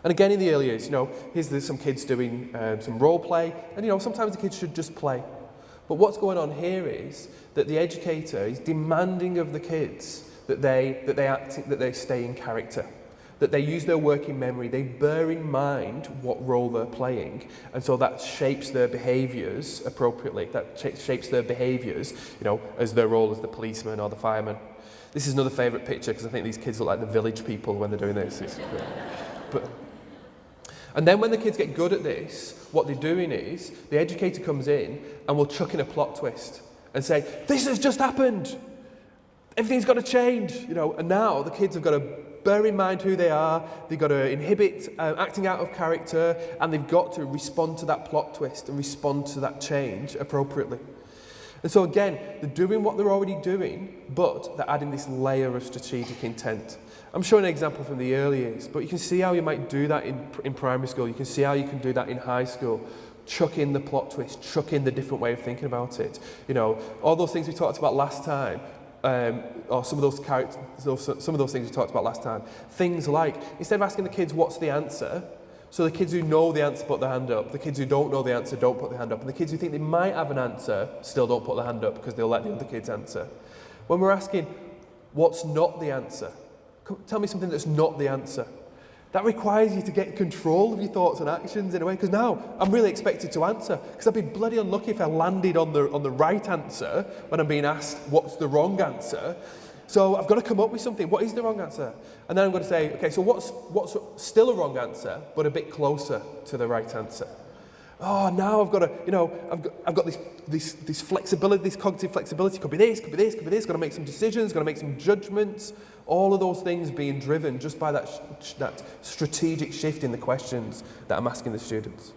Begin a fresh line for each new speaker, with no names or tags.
And again, in the early years, there's some kids doing some role play, and sometimes the kids should just play. But what's going on here is that the educator is demanding of the kids that they stay in character, that they use their working memory, they bear in mind what role they're playing, and so that shapes their behaviours appropriately. That shapes their behaviours, as their role as the policeman or the fireman. This is another favourite picture because I think these kids look like the village people when they're doing this. And then when the kids get good at this, what they're doing is the educator comes in and will chuck in a plot twist and say, "This has just happened. Everything's got to change." And now the kids have got to bear in mind who they are, they've got to inhibit acting out of character, and they've got to respond to that plot twist and respond to that change appropriately. And so again, they're doing what they're already doing, but they're adding this layer of strategic intent. I'm showing an example from the early years, but you can see how you might do that in primary school. You can see how you can do that in high school. Chuck in the plot twist, chuck in the different way of thinking about it. All those things we talked about last time, or some of those things we talked about last time. Things like, instead of asking the kids what's the answer, so the kids who know the answer put their hand up, the kids who don't know the answer don't put their hand up, and the kids who think they might have an answer still don't put their hand up because they'll let the other kids answer. When we're asking what's not the answer, tell me something that's not the answer. That requires you to get control of your thoughts and actions in a way, because now I'm really expected to answer, because I'd be bloody unlucky if I landed on the right answer when I'm being asked what's the wrong answer. So I've got to come up with something. What is the wrong answer? And then I'm going to say, okay, so what's still a wrong answer, but a bit closer to the right answer? Oh, now I've got to, I've got this flexibility, this cognitive flexibility. Could be this, could be this, could be this. Got to make some decisions, got to make some judgments. All of those things being driven just by that strategic shift in the questions that I'm asking the students.